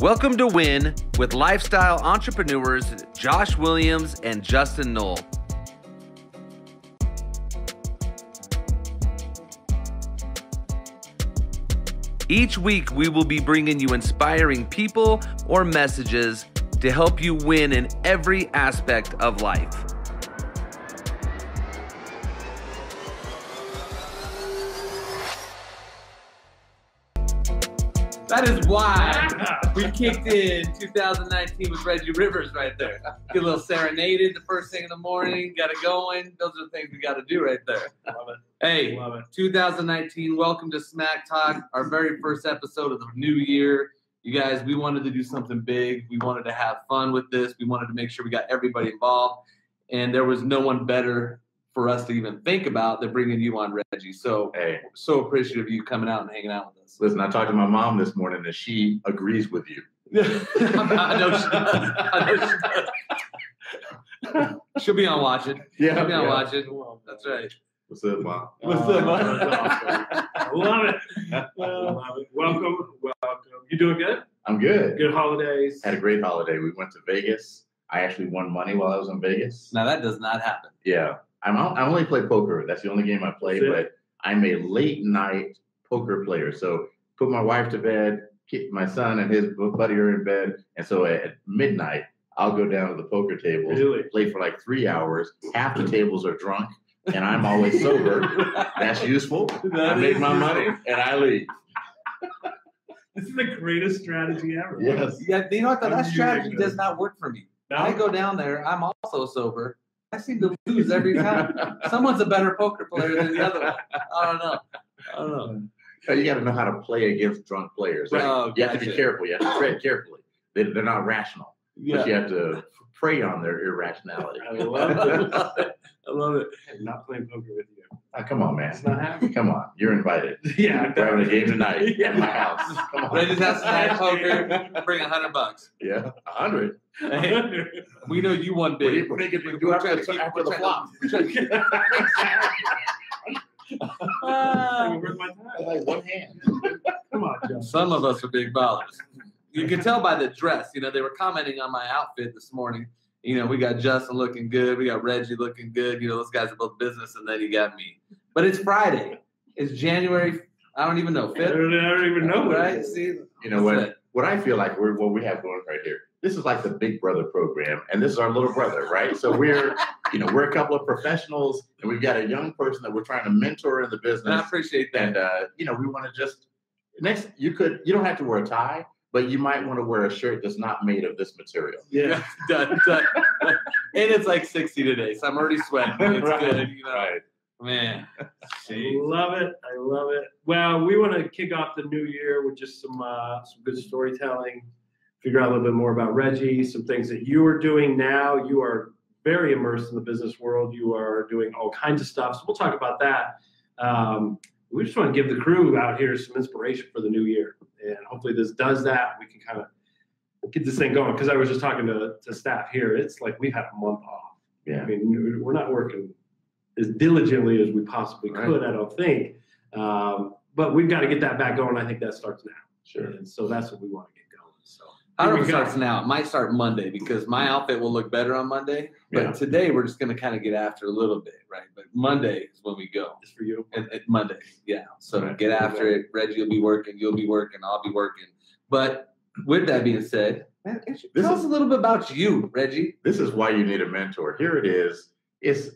Welcome to Win with lifestyle entrepreneurs Josh Williams and Justin Knoll. Each week, we will be bringing you inspiring people or messages to help you win in every aspect of life. That is why we kicked in 2019 with Reggie Rivers right there. Get a little serenaded the first thing in the morning, got it going. Those are the things we got to do right there. Love it. Hey, Love it. 2019, welcome to Smack Talk, our very first episode of the new year. You guys, we wanted to do something big. We wanted to have fun with this. We wanted to make sure we got everybody involved. And there was no one better for us to even think about than bringing you on, Reggie. So, so appreciative of you coming out and hanging out with us. Listen, I talked to my mom this morning and she agrees with you. I know she does. I know she does. She'll be on watching. Yeah, She'll be on watching. That's right. What's up, Mom? What's up, Mom? I love it. Love it. Welcome. You doing good? I'm good. Good holidays. Had a great holiday. We went to Vegas. I actually won money while I was in Vegas. Now, that does not happen. Yeah. I only play poker. That's the only game I play, but I'm a late night poker player. So put my wife to bed, keep my son and his buddy are in bed. And so at midnight, I'll go down to the poker tables, play for like 3 hours. Half the tables are drunk and I'm always sober. That's useful. I make my money and I leave. This is the greatest strategy ever. Yes. Yeah, you know what? That strategy does not work for me. No? I go down there. I'm also sober. I seem to lose every time. Someone's a better poker player than the other one. I don't know. So you got to know how to play against drunk players. Right? Oh, you have to be careful. You have to tread carefully. They're not rational. Yeah. But you have to prey on their irrationality. I love it. I love it. I'm not playing poker with you. Oh, come on, man. It's not happening. Come on. You're invited. Yeah. We're having a game tonight at my house. Come on. Reggie's has to poker. Bring $100. Yeah, 100. Hey, we know you won big. What are you going to do after the flop? Where's my time? Like one hand. Come on, Joe. Some of us are big ballers. You can tell by the dress. You know, they were commenting on my outfit this morning. You know, we got Justin looking good. We got Reggie looking good. You know, those guys are both business, and then you got me. But it's Friday. It's January, I don't even know, 5th? I don't even know. Right? See, you know what I feel like what we have going right here. This is like the Big Brother program, and this is our little brother, right? So we're a couple of professionals, and we've got a young person that we're trying to mentor in the business. And I appreciate that. And we want to just you don't have to wear a tie, but you might want to wear a shirt that's not made of this material. Yeah. Done. And it's like 60 today, so I'm already sweating. It's good, you know. Right. Man. I love it. I love it. Well, we want to kick off the new year with just some good storytelling, figure out a little bit more about Reggie, some things that you are doing now. You are very immersed in the business world. You are doing all kinds of stuff. So we'll talk about that. We just want to give the crew out here some inspiration for the new year. And hopefully this does that. We can kind of get this thing going. Because I was just talking to staff here. It's like we've had a month off. Yeah. I mean, we're not working as diligently as we possibly could, I don't think. But we've got to get that back going. I think that starts now. Sure. And so that's what we want to get going. So I don't know if it starts now. It might start Monday because my outfit will look better on Monday. But today we're just going to kind of get after a little bit, right? But Monday is when we go. it's for you. Monday, yeah. So get after it. Reggie will be working. You'll be working. I'll be working. But with that being said, man, tell us a little bit about you, Reggie. This is why you need a mentor. Here it is. It's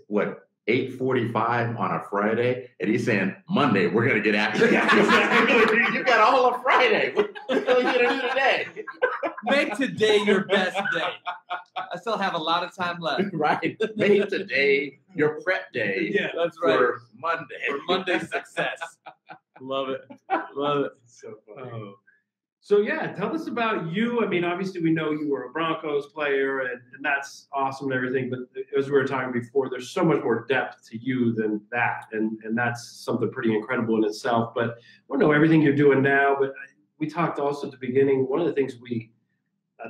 8:45 on a Friday, and he's saying Monday we're gonna get after it. You got all of Friday. What are you gonna do today? Make today your best day. I still have a lot of time left. Right. Make today your prep day. Yeah, that's right. For Monday. For Monday success. Love it. Love it. So funny. So yeah, tell us about you. I mean, obviously we know you were a Broncos player, and that's awesome and everything. But as we were talking before, there's so much more depth to you than that, and that's something pretty incredible in itself. But I want to know everything you're doing now. But we talked also at the beginning. One of the things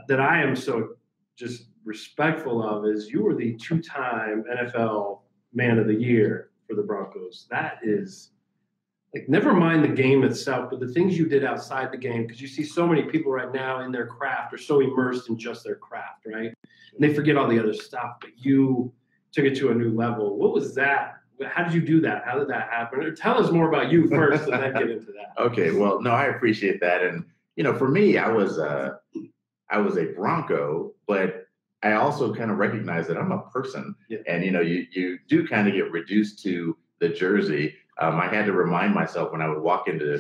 that I am so just respectful of is you were the 2-time NFL Man of the Year for the Broncos. That is like never mind the game itself, but the things you did outside the game, because you see so many people right now in their craft are so immersed in just their craft, right? And they forget all the other stuff, but you took it to a new level. What was that? How did you do that? How did that happen? Or tell us more about you first and then get into that. Okay, well, no, I appreciate that. And, for me, I was a Bronco, but I also kind of recognize that I'm a person. Yeah. And, you do kind of get reduced to the jersey. I had to remind myself when I would walk into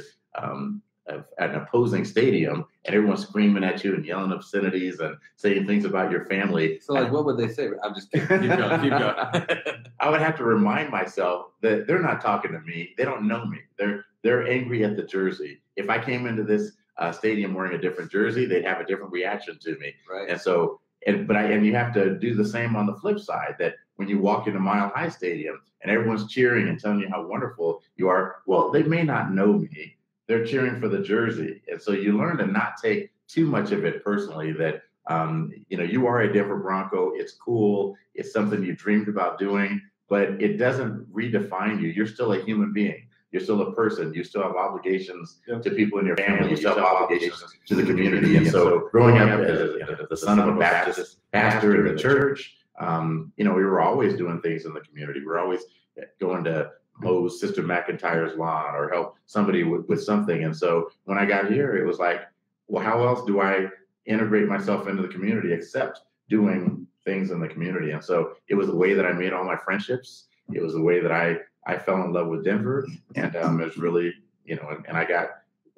an opposing stadium and everyone's screaming at you and yelling obscenities and saying things about your family. So, what would they say? I'm just kidding. Keep going. Keep going. I would have to remind myself that they're not talking to me. They don't know me. They're angry at the jersey. If I came into this stadium wearing a different jersey, they'd have a different reaction to me. Right. And so, and you have to do the same on the flip side, that when you walk into Mile High Stadium and everyone's cheering and telling you how wonderful you are, well, they may not know me. They're cheering for the jersey. And so you learn to not take too much of it personally, that, you are a Denver Bronco. It's cool. It's something you dreamed about doing, but it doesn't redefine you. You're still a human being. You're still a person. You still have obligations to people in your family. You still have obligations to the community. And so growing up as the son of a Baptist pastor in the church, we were always doing things in the community. We were always going to mow Sister McIntyre's lawn or help somebody with something. And so when I got here, it was like, well, how else do I integrate myself into the community except doing things in the community? And so it was the way that I made all my friendships. It was the way that I fell in love with Denver. And it was really, and I got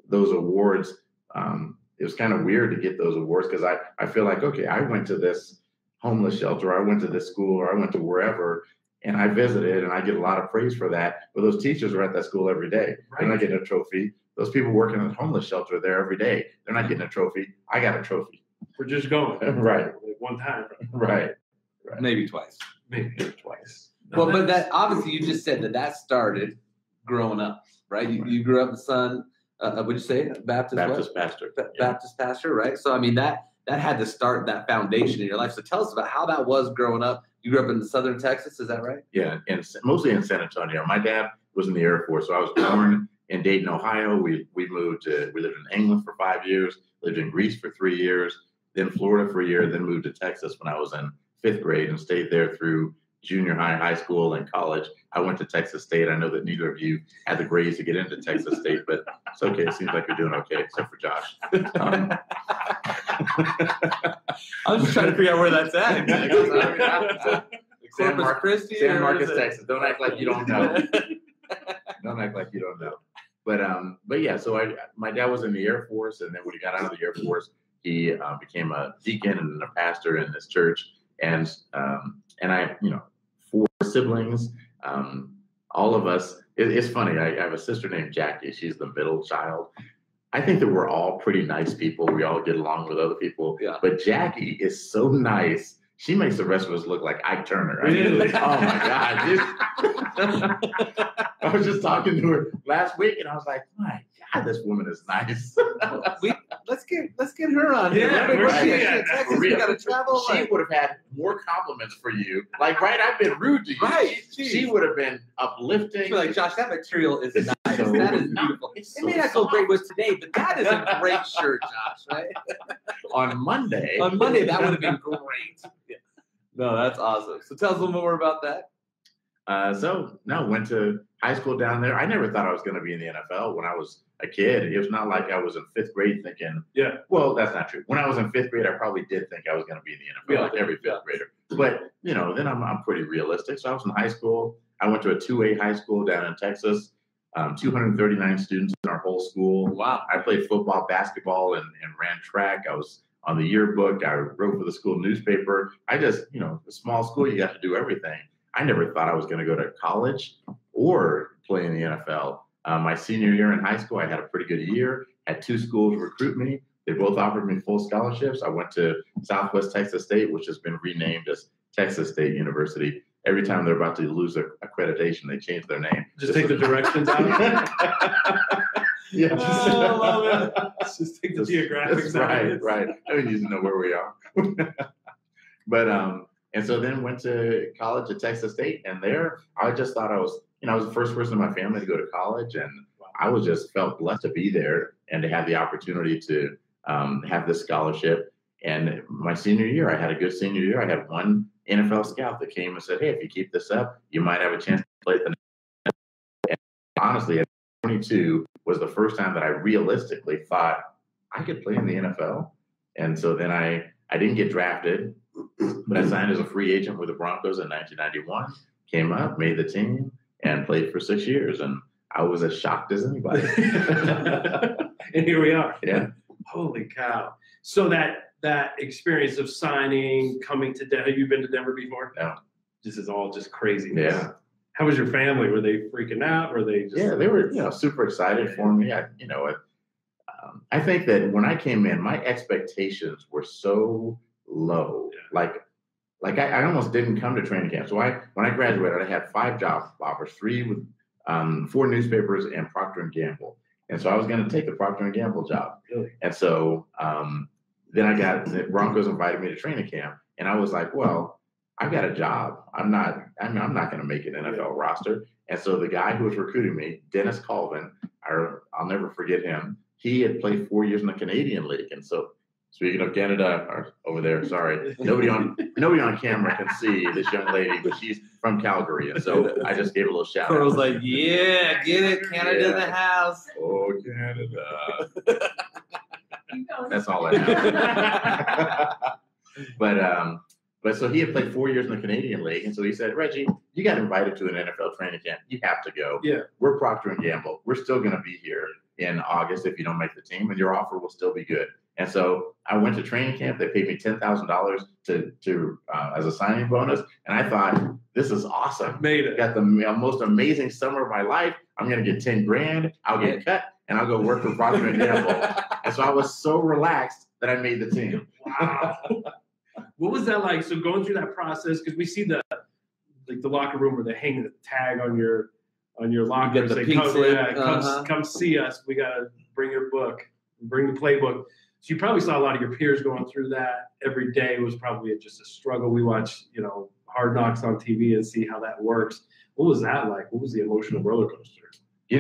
those awards. It was kind of weird to get those awards because I feel like, okay, I went to this homeless shelter, I went to this school, or I went to wherever, and I visited, and I get a lot of praise for that. But those teachers are at that school every day. Right. They're not getting a trophy. Those people working in the homeless shelter are there every day. They're not getting a trophy. I got a trophy. We're just going. Right. Like one time. Right. Maybe twice. Maybe twice. Well, but that obviously you just said that started growing up, right? You grew up the son, what'd you say? Baptist pastor. Baptist pastor, right? So, I mean, that had to start that foundation in your life. So tell us about how that was growing up. You grew up in southern Texas, is that right? Yeah, and mostly in San Antonio. My dad was in the Air Force, so I was born in Dayton, Ohio. We lived in England for 5 years, lived in Greece for 3 years, then Florida for a year, then moved to Texas when I was in 5th grade and stayed there through junior high, high school, and college. I went to Texas State. I know that neither of you had the grades to get into Texas State, but it's okay. It seems like you're doing okay, except for Josh. I was just trying to figure out where that's at. San Marcos, Texas. Don't act like you don't know. Don't act like you don't know. But yeah, so my dad was in the Air Force, and then when he got out of the Air Force, he became a deacon and a pastor in this church. And I, 4 siblings, all of us. It's funny. I have a sister named Jackie. She's the middle child. I think that we're all pretty nice people. We all get along with other people. Yeah. But Jackie is so nice. She makes the rest of us look like Ike Turner. Really? Oh my God. I was just talking to her last week, and I was like, my God, this woman is nice. Let's get her on here. Yeah, Texas, we gotta travel. She would have had more compliments for you. Like, right, I've been rude to you. Right. She would have been uplifting. She'd be like, Josh, that material is nice. That is beautiful. It may not go great with today, but that is a great shirt, Josh, right? On Monday, that would have been great. Yeah. No, that's awesome. So tell us a little more about that. Went to high school down there. I never thought I was going to be in the NFL when I was a kid. It was not like I was in 5th grade thinking, yeah. Well, that's not true. When I was in 5th grade, I probably did think I was going to be in the NFL, like every 5th grader. But, then I'm pretty realistic. So I was in high school. I went to a 2A high school down in Texas, 239 students in our whole school. Wow. I played football, basketball, and ran track. I was on the yearbook. I wrote for the school newspaper. I just, a small school, you got to do everything. I never thought I was going to go to college or play in the NFL. My senior year in high school, I had a pretty good year. Had 2 schools recruit me. They both offered me full scholarships. I went to Southwest Texas State, which has been renamed as Texas State University. Every time they're about to lose accreditation, they change their name. Just take the directions out. Yeah. I love it. Just take the geographics out. Right. I don't need to know where we are. But and so then went to college at Texas State, and there I just thought I was the first person in my family to go to college, and I was just felt blessed to be there and to have the opportunity to have this scholarship. And my senior year, I had a good senior year. I had one NFL scout that came and said, hey, if you keep this up, you might have a chance to play at the next. And honestly, at 22 was the first time that I realistically thought I could play in the NFL. And so then I didn't get drafted, but I signed as a free agent with the Broncos in 1991, came up, made the team, and played for 6 years. And I was as shocked as anybody. And here we are. Yeah. Holy cow. So that experience of signing, coming to Denver, have you been to Denver before? No. This is all just crazy. Yeah. How was your family? Were they freaking out? Were they just... Yeah, they were, super excited for me. I think that when I came in, my expectations were so low. Yeah. Like I almost didn't come to training camp. So when I graduated, I had 5 job offers, 3 with 4 newspapers and Procter & Gamble. And so I was going to take the Procter & Gamble job. Really? And so then the Broncos invited me to training camp, and I was like, well, I've got a job. I'm not going to make an NFL roster. And so the guy who was recruiting me, Dennis Colvin, I'll never forget him. He had played 4 years in the Canadian League. And so, speaking of Canada, or over there, sorry, nobody on camera can see this young lady, but she's from Calgary. And so I just gave a little shout out. I was like, yeah, get it, Canada in the house. Oh, Canada. That's all I have. But so he had played 4 years in the Canadian League, and so he said, Reggie, you got invited to an NFL training camp. You have to go. Yeah. We're Procter & Gamble. We're still going to be here in August if you don't make the team, and your offer will still be good. And so I went to training camp. They paid me $10,000 to as a signing bonus, and I thought, this is awesome. Made it. Got the most amazing summer of my life. I'm going to get $10,000. I'll get cut, and I'll go work for Procter & Gamble. And so I was so relaxed that I made the team. Wow. What was that like? So going through that process, because we see the locker room where they hang the tag on your locker and say, come see us. We got to bring your book, bring the playbook. So you probably saw a lot of your peers going through that. Every day was probably just a struggle. We watch, Hard Knocks on TV and see how that works. What was that like? What was the emotional roller coaster? It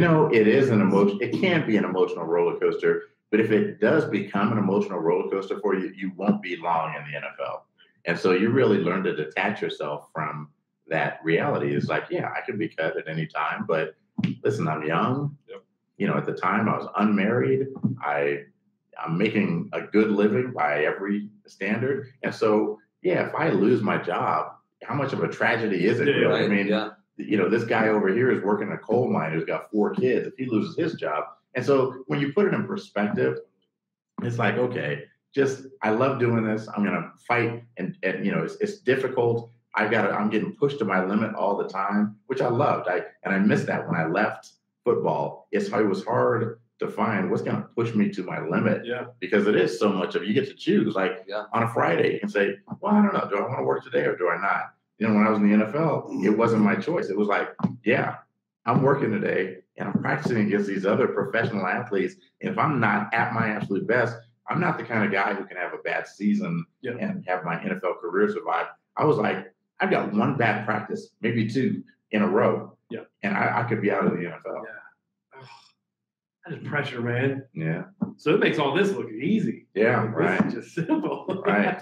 can be an emotional roller coaster. But if it does become an emotional roller coaster for you, you won't be long in the NFL. And so you really learn to detach yourself from that reality. It's like, yeah, I can be cut at any time, but listen, I'm young. Yep. At the time I was unmarried. I'm making a good living by every standard. And so, yeah, if I lose my job, how much of a tragedy is it? Yeah, really? right. I mean, this guy over here is working a coal mine who's got 4 kids. If he loses his job, and so when you put it in perspective, it's like, okay, I love doing this. I'm going to fight. And it's difficult. I'm getting pushed to my limit all the time, which I loved. I missed that when I left football. It was hard to find what's going to push me to my limit. Yeah. Because it is so much of you get to choose. On a Friday, you can say, well, I don't know. Do I want to work today or do I not? When I was in the NFL, it wasn't my choice. It was like, yeah, I'm working today and I'm practicing against these other professional athletes. And if I'm not at my absolute best, I'm not the kind of guy who can have a bad season and have my NFL career survive. I was like, I've got 1 bad practice, maybe 2 in a row. Yeah. And I could be out of the NFL. Yeah. Oh, that is pressure, man. Yeah. So it makes all this look easy. Yeah, right. It's just simple. Right.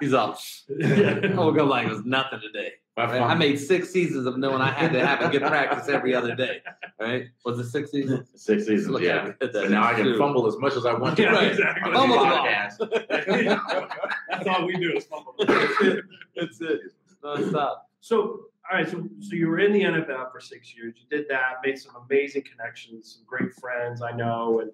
He's all, I'll go like it was nothing today. Right? I made 6 seasons of knowing I had to have a good practice every other day. Right? Was it 6 seasons? 6 seasons, yeah. But now I can fumble as much as I want to. Yeah, right. Exactly. Fumble the ball. That's all we do is fumble. That's it. Non-stop. So, all right. So you were in the NFL for 6 years. You did that, made some amazing connections, some great friends I know, and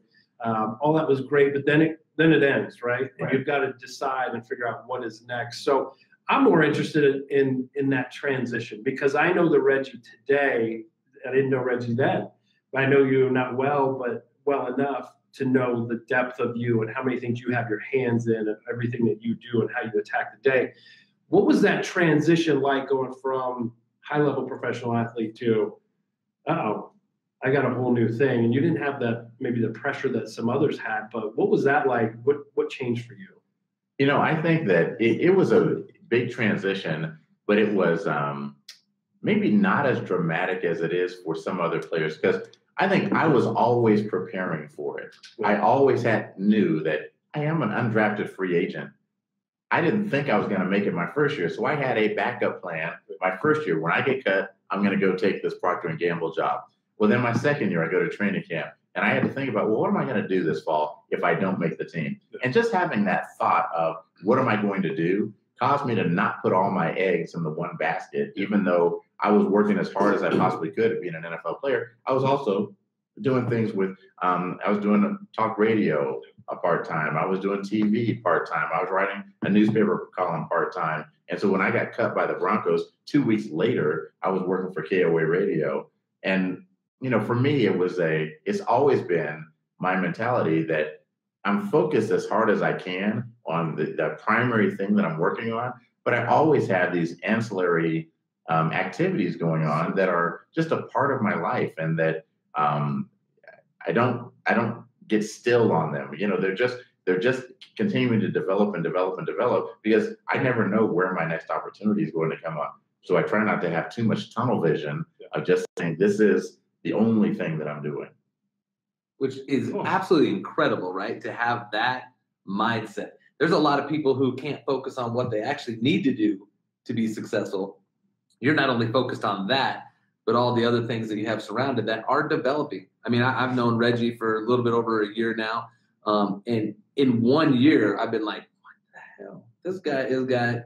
all that was great. But then it ends, right? And you've got to decide and figure out what is next. So I'm more interested in that transition because I know the Reggie today. I didn't know Reggie then. I know you not well, but well enough to know the depth of you and how many things you have your hands in and everything that you do and how you attack the day. What was that transition like going from high-level professional athlete to, I got a whole new thing? And you didn't have maybe the pressure that some others had, but what was that like? What changed for you? I think that it was a big transition, but it was maybe not as dramatic as it is for some other players because I think I was always preparing for it. I always knew that I am an undrafted free agent. I didn't think I was going to make it my first year, so I had a backup plan. My first year, when I get cut, I'm going to go take this Procter & Gamble job. Well, then my second year, I go to training camp, and I had to think about, well, what am I going to do this fall if I don't make the team? And just having that thought of what am I going to do caused me to not put all my eggs in the one basket, even though I was working as hard as I possibly could at being an NFL player. I was also doing things with, I was doing talk radio part-time. I was doing TV part-time. I was writing a newspaper column part-time. And so when I got cut by the Broncos, 2 weeks later, I was working for KOA Radio. And, for me, it's always been my mentality that I'm focused as hard as I can on the primary thing that I'm working on, but I always have these ancillary activities going on that are just a part of my life, and that I don't get still on them. They're just continuing to develop and develop and develop, because I never know where my next opportunity is going to come up. So I try not to have too much tunnel vision of just saying this is the only thing that I'm doing. Which is absolutely incredible, right? To have that mindset. There's a lot of people who can't focus on what they actually need to do to be successful. You're not only focused on that, but all the other things that you have surrounded that are developing. I mean, I've known Reggie for a little bit over a year now. And in 1 year, I've been like, what the hell? This guy has got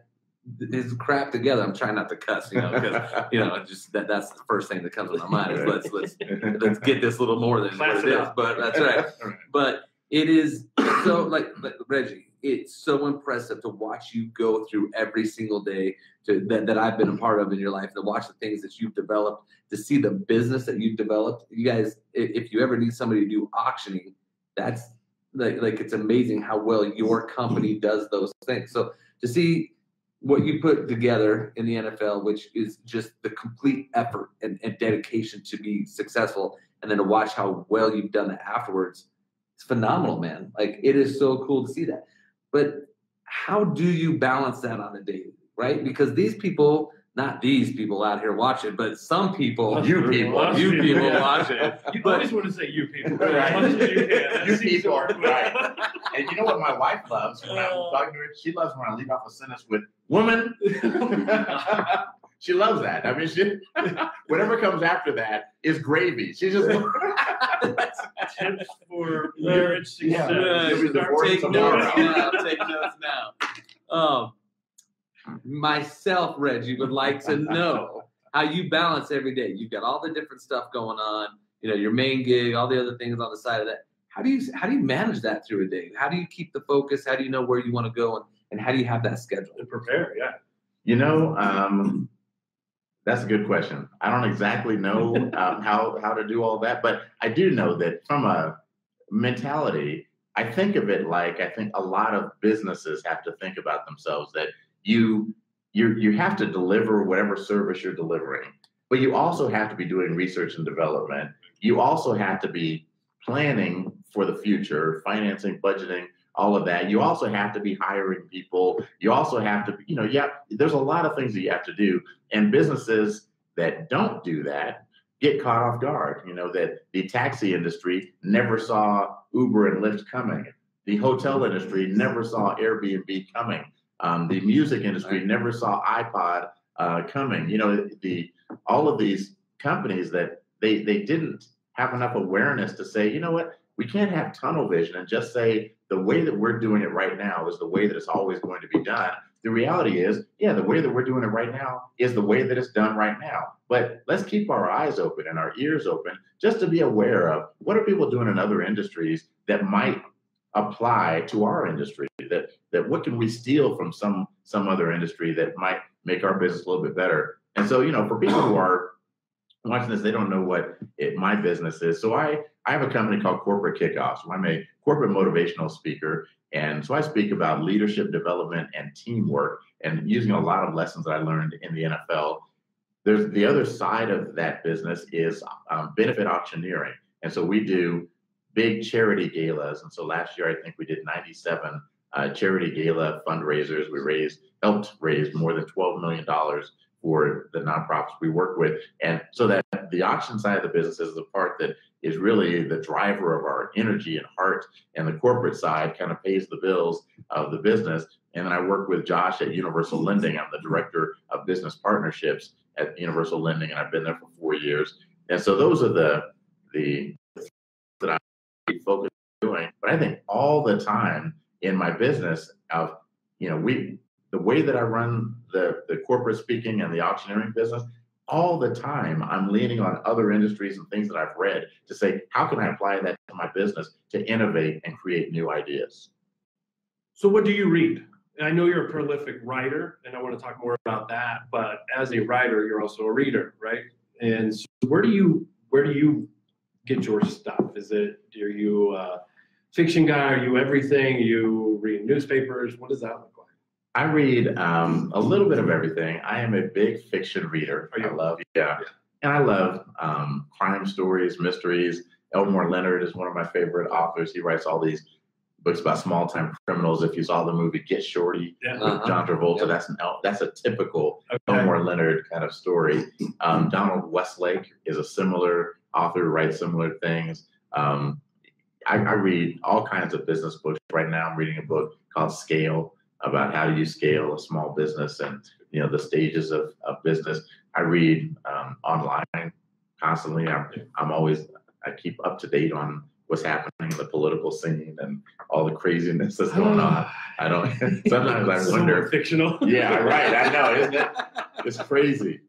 his crap together. I'm trying not to cuss, because, just that's the first thing that comes to my mind is let's get this a little more than what it is. But that's right. But it is so, like Reggie, it's so impressive to watch you go through every single day that I've been a part of in your life, to watch the things that you've developed, to see the business that you've developed. You guys, if you ever need somebody to do auctioning, that's like it's amazing how well your company does those things. So to see what you put together in the NFL, which is just the complete effort and dedication to be successful, and then to watch how well you've done it afterwards, it's phenomenal, man. Like, it is so cool to see that. But how do you balance that on a daily, right? Because these people, not these people out here watching, but some people, you people watching. You always want to say you people. Right. As much as you can. You people, right. And you know what my wife loves when I'm talking to her? She loves when I leave off a sentence with woman. She loves that. I mean, whatever comes after that is gravy. She just tips for marriage success. Take notes now. Myself, Reggie, would like to know how you balance every day. You've got all the different stuff going on, your main gig, all the other things on the side of that. How do you manage that through a day? How do you keep the focus? How do you know where you want to go, and how do you have that schedule? And prepare, yeah. That's a good question. I don't exactly know how to do all that, but I do know that from a mentality, I think of it like I think a lot of businesses have to think about themselves, that you have to deliver whatever service you're delivering, but you also have to be doing research and development. You also have to be planning for the future, financing, budgeting, all of that. You also have to be hiring people. You also have to, there's a lot of things that you have to do. And businesses that don't do that get caught off guard. That the taxi industry never saw Uber and Lyft coming. The hotel industry never saw Airbnb coming. The music industry never saw iPod coming. All of these companies that they didn't have enough awareness to say, you know what, we can't have tunnel vision and just say the way that we're doing it right now is the way that it's always going to be done. The reality is, the way that we're doing it right now is the way that it's done right now. But let's keep our eyes open and our ears open just to be aware of what are people doing in other industries that might apply to our industry, that what can we steal from some other industry that might make our business a little bit better. And so, for people who are watching this, they don't know what my business is. So I have a company called Corporate Kickoffs. I'm a corporate motivational speaker. And so I speak about leadership development and teamwork, and using a lot of lessons that I learned in the NFL. There's the other side of that business is benefit auctioneering. And so we do big charity galas. And so last year, I think we did 97 charity gala fundraisers. We helped raise more than $12 million for the nonprofits we work with. And so that the auction side of the business is the part that is really the driver of our energy and heart, and the corporate side kind of pays the bills of the business. And then I work with Josh at Universal Lending. I'm the director of business partnerships at Universal Lending, and I've been there for 4 years. And so those are the that I focus on doing. But I think all the time in my business of, the way that I run the corporate speaking and the auctioneering business, all the time I'm leaning on other industries and things that I've read to say, how can I apply that to my business to innovate and create new ideas? So what do you read? I know you're a prolific writer, and I want to talk more about that, but as a writer, you're also a reader, right? And so where do you get your stuff? Are you a fiction guy? Are you everything? Are you reading newspapers? What does that look like? I read a little bit of everything. I am a big fiction reader. Yeah. And I love crime stories, mysteries. Elmore Leonard is one of my favorite authors. He writes all these books about small-time criminals. If you saw the movie Get Shorty with John Travolta, that's a typical Elmore Leonard kind of story. Donald Westlake is a similar author who writes similar things. I read all kinds of business books. Right now I'm reading a book called Scale, about how do you scale a small business and the stages of business. I read online constantly. I keep up to date on what's happening in the political scene and all the craziness that's going on. I don't. Sometimes I wonder. Fictional. Yeah, right. I know, isn't it? It's crazy,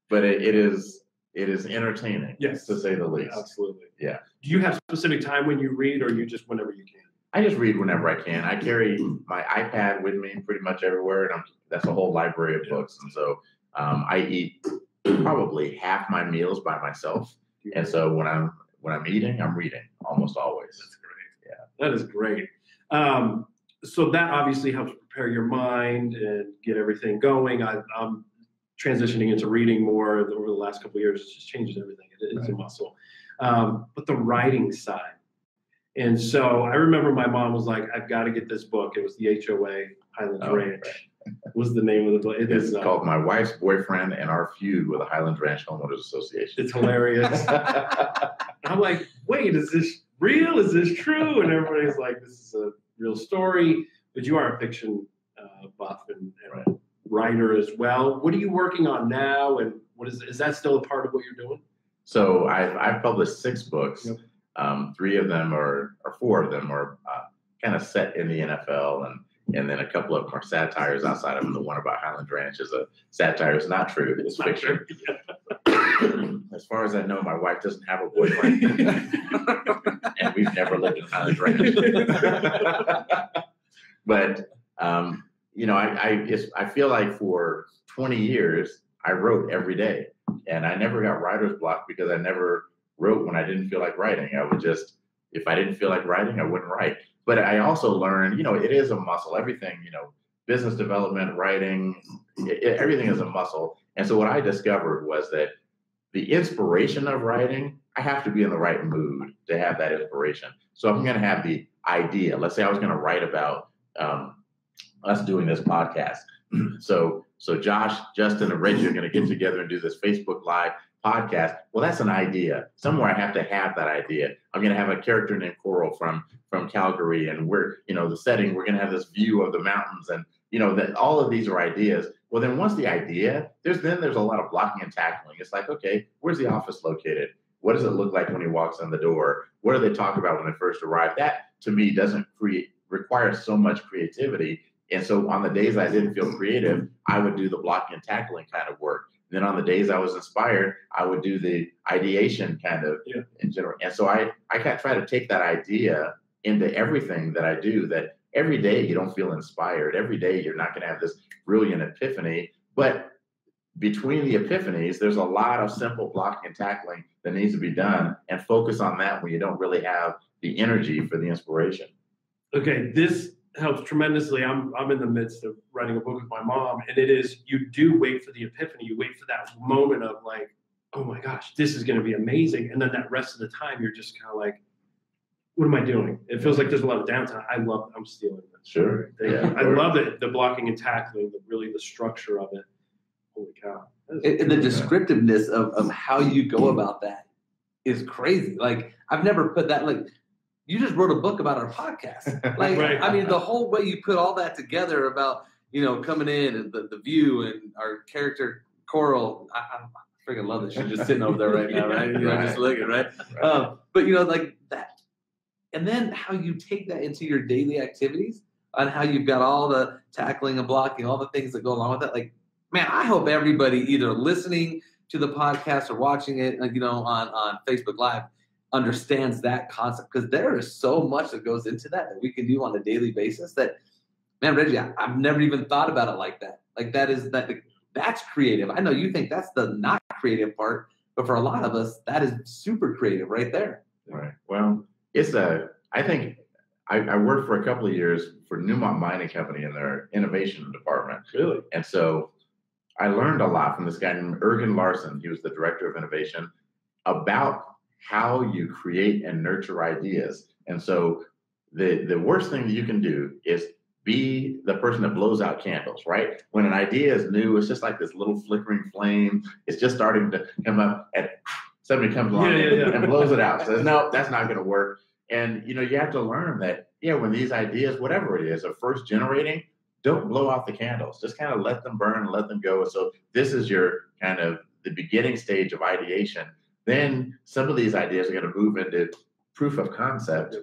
but it is entertaining. Yes, to say the least. Absolutely. Yeah. Do you have specific time when you read, or you just whenever you can? I just read whenever I can. I carry my iPad with me pretty much everywhere, and that's a whole library of books. And so I eat probably half my meals by myself, and so when I'm eating, I'm reading almost always. That's great. Yeah, that is great. So that obviously helps prepare your mind and get everything going. I'm transitioning into reading more over the last couple of years. It just changes everything. It's a muscle. But the writing side. And so I remember my mom was like, I've got to get this book. It was the HOA Highlands Ranch. Right. Was the name of the book. It's called My Wife's Boyfriend and Our Feud with the Highlands Ranch Homeowners Association. It's hilarious. I'm like, wait, is this real? Is this true? And everybody's like, this is a real story. But you are a fiction buff and writer as well. What are you working on now? And is that still a part of what you're doing? So I've published 6 books. Yep. 3 of them or 4 of them are kind of set in the NFL, and then a couple of them are satires outside of them. The one about Highland Ranch is a satire. It's not true. It's fiction. As far as I know, my wife doesn't have a boyfriend, and we've never lived in Highland Ranch. But I feel like for 20 years I wrote every day, and I never got writer's block because I never wrote when I didn't feel like writing. I would just, if I didn't feel like writing, I wouldn't write. But I also learned, it is a muscle. Everything, business development, writing, everything is a muscle. And so what I discovered was that the inspiration of writing, I have to be in the right mood to have that inspiration. So I'm going to have the idea. Let's say I was going to write about us doing this podcast. So Josh, Justin, and Reggie are going to get together and do this Facebook Live podcast. Well, that's an idea. Somewhere I have to have that idea. I'm going to have a character named Coral from Calgary, and we're, the setting, we're going to have this view of the mountains, and that all of these are ideas. Well, then once the idea, there's a lot of blocking and tackling. It's like, okay, where's the office located? What does it look like when he walks in the door? What do they talk about when they first arrive? That to me doesn't require so much creativity. And so on the days I didn't feel creative, I would do the blocking and tackling kind of work. And then on the days I was inspired, I would do the ideation kind of in general. And so I try to take that idea into everything that I do, that every day you don't feel inspired. Every day you're not going to have this brilliant epiphany. But between the epiphanies, there's a lot of simple blocking and tackling that needs to be done, and focus on that when you don't really have the energy for the inspiration. Okay, this helps tremendously. I'm in the midst of writing a book with my mom, and it is, you do wait for the epiphany. You wait for that moment of like, oh my gosh, this is going to be amazing. And then that rest of the time, you're just kind of like, what am I doing? It feels like there's a lot of downtime. I'm stealing it. Sure. I love it. The blocking and tackling, the structure of it. Holy cow. And the descriptiveness of how you go about that is crazy. Like, I've never put that, like, you just wrote a book about our podcast. Like, Right. I mean, the whole way you put all that together about, coming in and the view and our character Coral. I freaking love that she's just sitting over there right now, right? Just looking, right? Right. But like that, and then how you take that into your daily activities, on how you've got all the tackling and blocking, all the things that go along with that. Like, man, I hope everybody either listening to the podcast or watching it, on Facebook Live, understands that concept, because there is so much that goes into that we can do on a daily basis that, man, Reggie, I've never even thought about it like that. Like, that's creative. I know you think that's the not creative part, but for a lot of us, that is super creative right there. Right. Well, I think I worked for a couple of years for Newmont Mining Company in their innovation department. Really? And so I learned a lot from this guy named Ergen Larson. He was the director of innovation, about how you create and nurture ideas. And so the worst thing that you can do is be the person that blows out candles, right? When an idea is new, it's just like this little flickering flame. It's just starting to come up, and somebody comes along and blows it out. Says, no, that's not going to work. And, you have to learn that, when these ideas, whatever it is, are first generating, don't blow out the candles. Just kind of let them burn and let them go. So this is your kind of the beginning stage of ideation. Then some of these ideas are going to move into proof of concept.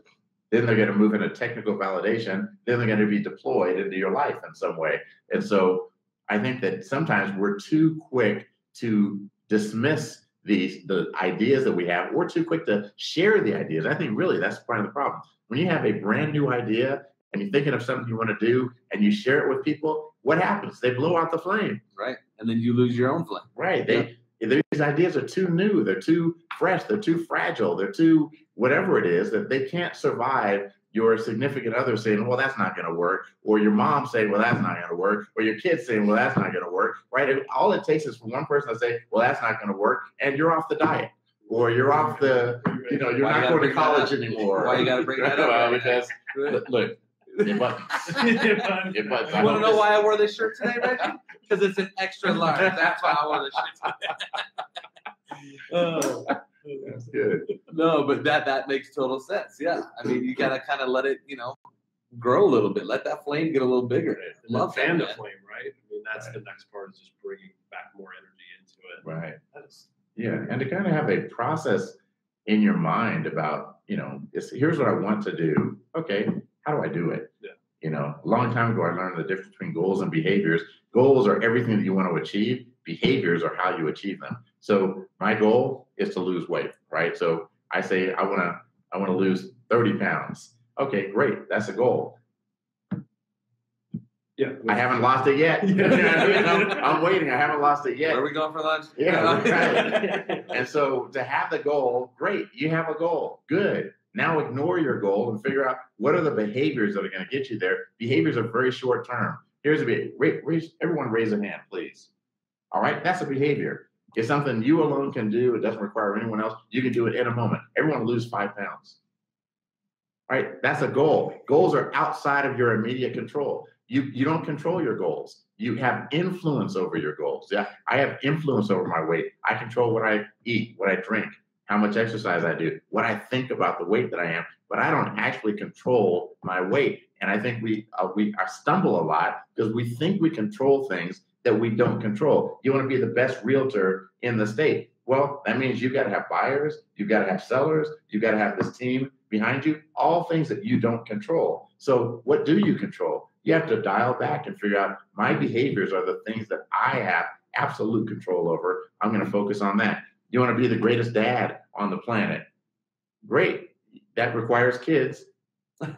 Then they're going to move into technical validation. Then they're going to be deployed into your life in some way. And so I think that sometimes we're too quick to dismiss the ideas that we have. We're too quick to share the ideas. I think really that's part of the problem. When you have a brand new idea and you're thinking of something you want to do and you share it with people, what happens? They blow out the flame. Right. And then you lose your own flame. Right. These ideas are too new. They're too fresh. They're too fragile. They're too whatever it is, that they can't survive your significant other saying, well, that's not going to work. Or your mom saying, well, that's not going to work. Or your kids saying, well, that's not going to work. Right. All it takes is for one person to say, well, that's not going to work. And you're off the diet. Or you're off you're not going to college anymore. Why you got to bring that up? Well, because, look, it buttons. You want to know why I wore this shirt today, Reggie? Because it's an extra large. That's why I wore this shirt today. That's good. No, but that makes total sense. Yeah. I mean, you got to kind of let it, grow a little bit. Let that flame get a little bigger. Love fan the flame, right? I mean, that's the next part, is just bringing back more energy into it. Right. Yeah. And to kind of have a process in your mind about, here's what I want to do. Okay. How do I do it? Yeah. A long time ago, I learned the difference between goals and behaviors. Goals are everything that you want to achieve. Behaviors are how you achieve them. So my goal is to lose weight, right? So I say I want to lose 30 pounds. Okay, great. That's a goal. Yeah. I haven't lost it yet. I'm waiting. I haven't lost it yet. Where are we going for lunch? Yeah, right. And so to have the goal, great. You have a goal. Good. Now ignore your goal and figure out what are the behaviors that are going to get you there. Behaviors are very short term. Here's a behavior. Everyone raise a hand, please. All right, that's a behavior. It's something you alone can do. It doesn't require anyone else. You can do it in a moment. Everyone lose 5 pounds. Right? That's a goal. Goals are outside of your immediate control. You don't control your goals. You have influence over your goals. Yeah, I have influence over my weight. I control what I eat, what I drink, how much exercise I do, what I think about the weight that I am, but I don't actually control my weight. And I think we stumble a lot because we think we control things that we don't control. You want to be the best realtor in the state. Well, that means you've got to have buyers, you've got to have sellers, you've got to have this team behind you, all things that you don't control. So what do you control? You have to dial back and figure out, my behaviors are the things that I have absolute control over. I'm going to focus on that. You want to be the greatest dad on the planet. Great. That requires kids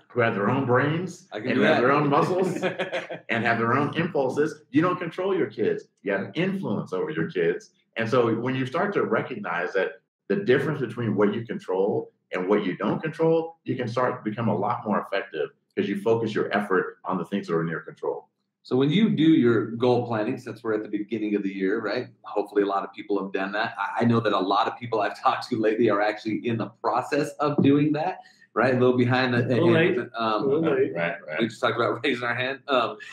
who have their own brains and who have their own muscles and have their own impulses. You don't control your kids. You have influence over your kids. And so when you start to recognize that the difference between what you control and what you don't control, you can start to become a lot more effective because you focus your effort on the things that are in your control. So when you do your goal planning, since we're at the beginning of the year, right? Hopefully a lot of people have done that. I know that a lot of people I've talked to lately are actually in the process of doing that, right? A little behind the Right. We just talked about raising our hand,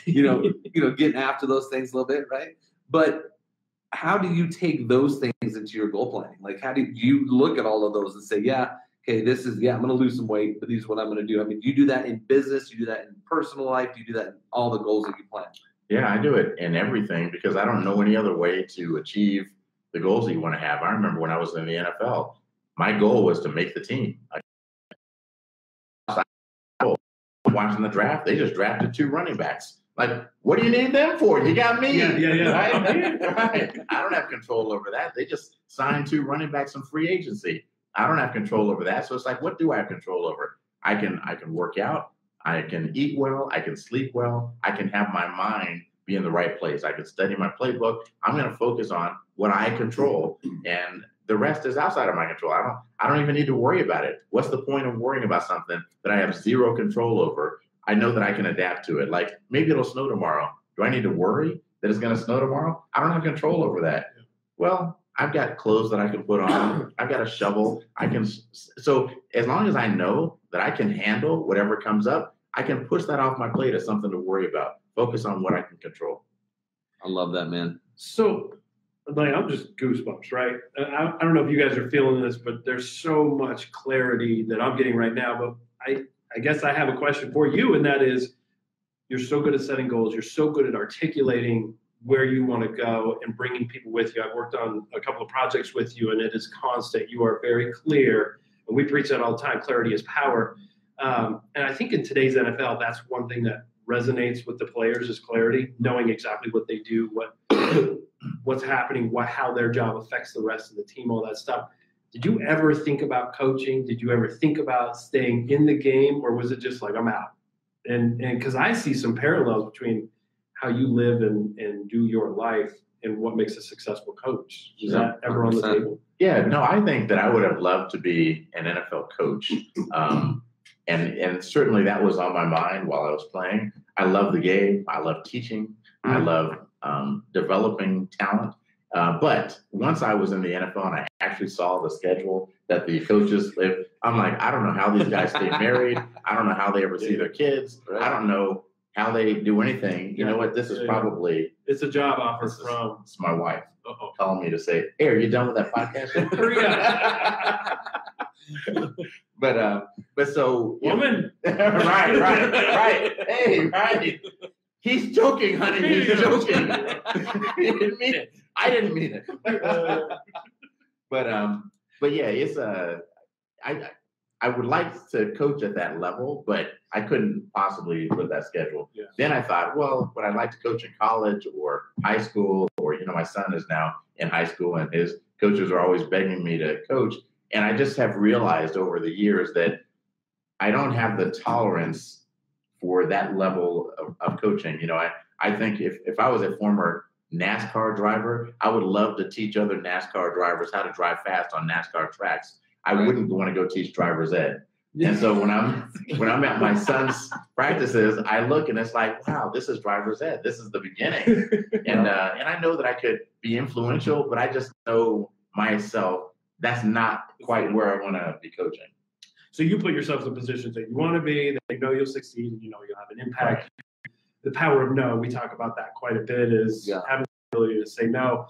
getting after those things a little bit, right? But how do you take those things into your goal planning? Like, how do you look at all of those and say, yeah, okay, I'm going to lose some weight, but these is what I'm going to do. I mean, do you do that in business? You do that in personal life? Do you do that in all the goals that you plan? Yeah, I do it in everything because I don't know any other way to achieve the goals that you want to have. I remember when I was in the NFL, my goal was to make the team. Watching the draft, they just drafted 2 running backs. Like, what do you need them for? You got me. Yeah. Right? Right. I don't have control over that. They just signed 2 running backs in free agency. I don't have control over that. So it's like, what do I have control over? I can work out. I can eat well. I can sleep well. I can have my mind be in the right place. I can study my playbook. I'm going to focus on what I control, and the rest is outside of my control. I don't even need to worry about it. What's the point of worrying about something that I have zero control over? I know that I can adapt to it. Like, maybe it'll snow tomorrow. Do I need to worry that it's going to snow tomorrow? I don't have control over that. Well, I've got clothes that I can put on. I've got a shovel. So as long as I know that I can handle whatever comes up, I can push that off my plate as something to worry about. Focus on what I can control. I love that, man. So, like, I'm just goosebumps, right? I don't know if you guys are feeling this, but there's so much clarity that I'm getting right now. But I guess I have a question for you, and that is, you're so good at setting goals. You're so good at articulating where you want to go and bringing people with you. I've worked on a couple of projects with you, and it is constant. You are very clear, and we preach that all the time. Clarity is power. And I think in today's NFL, that's one thing that resonates with the players is clarity, knowing exactly what they do, what's happening, how their job affects the rest of the team, all that stuff. Did you ever think about coaching? Did you ever think about staying in the game, or was it just like, I'm out? And because I see some parallels between how you live and do your life and what makes a successful coach. Is that ever on the table? Yeah, no, I think that I would have loved to be an NFL coach. And certainly that was on my mind while I was playing. I love the game. I love teaching. I love developing talent. But once I was in the NFL and I actually saw the schedule that the coaches live, I'm like, I don't know how these guys stay married. I don't know how they ever see their kids. Right. I don't know how they do anything. You know what? This is probably... It's a job offer from... It's my wife calling me to say, hey, are you done with that podcast? But so... Woman! Right. Hey, right. He's joking, honey. He's joking. He didn't mean it. I didn't mean it. But yeah, it's I would like to coach at that level, but I couldn't possibly with that schedule. Yeah. Then I thought, well, would I like to coach in college or high school? Or, my son is now in high school and his coaches are always begging me to coach. And I just have realized over the years that I don't have the tolerance for that level of coaching. I think if I was a former NASCAR driver, I would love to teach other NASCAR drivers how to drive fast on NASCAR tracks. I wouldn't want to go teach driver's ed. And so when I'm at my son's practices, I look and it's like, wow, this is driver's ed. This is the beginning. And I know that I could be influential, but I just know myself, that's not quite where I want to be coaching. So you put yourself in positions that you want to be, that you know you'll succeed, and you'll have an impact. Right. The power of no, we talk about that quite a bit, is having the ability to say no.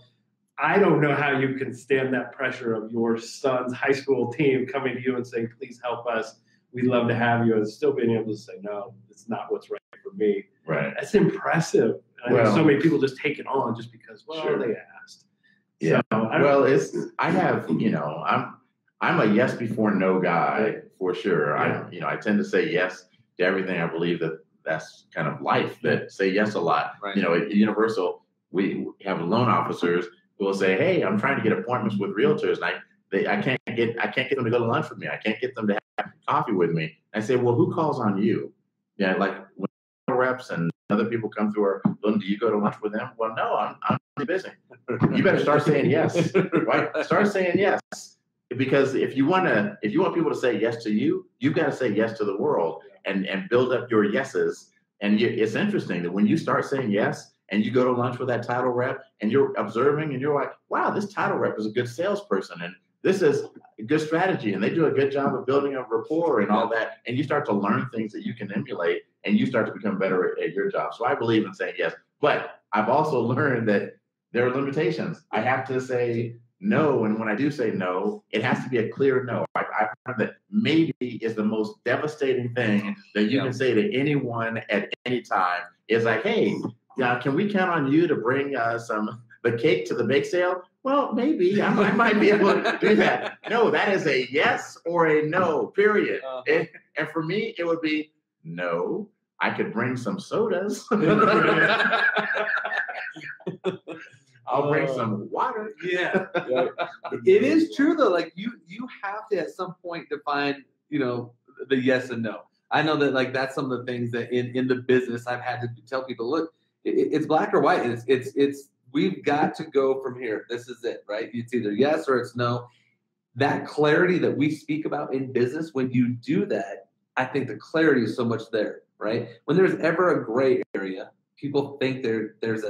I don't know how you can stand that pressure of your son's high school team coming to you and saying, please help us. We'd love to have you, and still being able to say, no, it's not what's right for me. Right. That's impressive. I know so many people just take it on just because, they asked. Yeah. So, I'm a yes before no guy for sure. Yeah. I tend to say yes to everything. I believe that's kind of life, that say yes a lot. Right. At Universal, we have loan officers who will say, hey, I'm trying to get appointments with realtors, and I can't get them to go to lunch with me. I can't get them to have coffee with me. I say, well, who calls on you? Yeah, like when reps and other people come through our building, do you go to lunch with them? Well, no, I'm really busy. You better start saying yes. Right? Start saying yes. Because if you want people to say yes to you, you've got to say yes to the world and build up your yeses. And it's interesting that when you start saying yes and you go to lunch with that title rep and you're observing and you're like, wow, this title rep is a good salesperson and this is a good strategy and they do a good job of building a rapport and all that. And you start to learn things that you can emulate and you start to become better at your job. So I believe in saying yes. But I've also learned that there are limitations. I have to say no, and when I do say no, it has to be a clear no. I've heard that maybe is the most devastating thing that you can say to anyone at any time. Is like, hey, can we count on you to bring the cake to the bake sale? Well, maybe I might be able to do that. No, that is a yes or a no, period. And for me, it would be no. I could bring some sodas. I'll bring some water. Yeah. It is true though. Like you have to at some point define, the yes and no. I know that like that's some of the things that in the business I've had to tell people, look, it's black or white. It's we've got to go from here. This is it, right? It's either yes or it's no. That clarity that we speak about in business, when you do that, I think the clarity is so much there, right? When there's ever a gray area, people think there's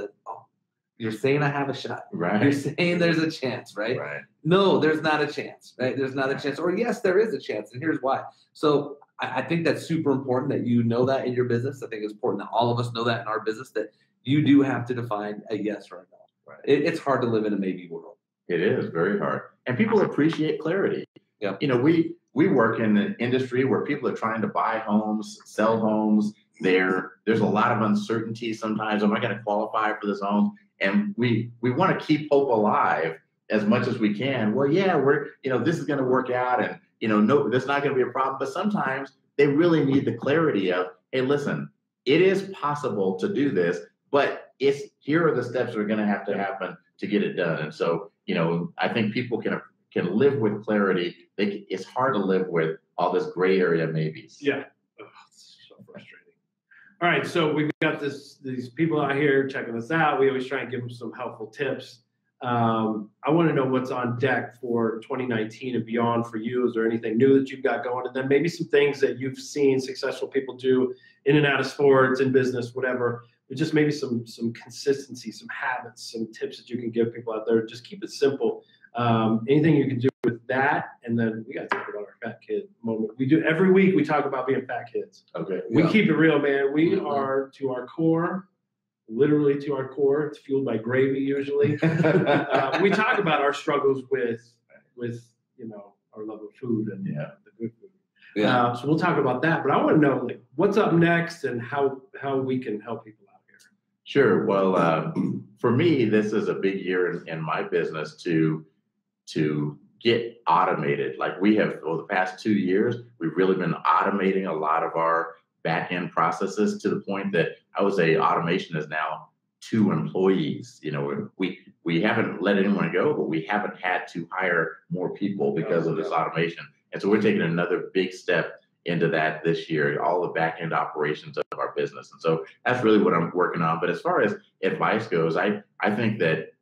you're saying I have a shot. Right. You're saying there's a chance, right? Right. No, there's not a chance, right? There's not a chance. Or yes, there is a chance, and here's why. So I think that's super important that you know that in your business. I think it's important that all of us know that in our business, that you do have to define a yes or a no. Right. It's hard to live in a maybe world. It is very hard. And people appreciate clarity. Yeah. We work in an industry where people are trying to buy homes, sell homes. There's a lot of uncertainty sometimes. Am I going to qualify for this home? And we want to keep hope alive as much as we can. Well, yeah, this is going to work out, and no, that's not going to be a problem. But sometimes they really need the clarity of, hey, listen, it is possible to do this, but here are the steps that are going to happen to get it done. And so, I think people can live with clarity. It's hard to live with all this gray area maybes. Yeah. It's so frustrating. All right, so we've got these people out here checking us out. We always try and give them some helpful tips. I want to know what's on deck for 2019 and beyond for you. Is there anything new that you've got going? And then maybe some things that you've seen successful people do in and out of sports, in business, whatever. But just maybe some consistency, some habits, some tips that you can give people out there. Just keep it simple. Anything you can do with that, and then we got to talk about our fat kid moment. We do every week. We talk about being fat kids. Okay. We keep it real, man. We are to our core, literally to our core. It's fueled by gravy usually. We talk about our struggles with our love of food and the good food. Yeah. So we'll talk about that. But I want to know what's up next and how we can help people out here. Sure. Well, for me, this is a big year in my business to get automated. Like we have, over the past 2 years, we've really been automating a lot of our back end processes to the point that I would say automation is now 2 employees. We haven't let anyone go, but we haven't had to hire more people because of this automation. And so we're taking another big step into that this year, all the back end operations of our business. And so that's really what I'm working on. But as far as advice goes, I think that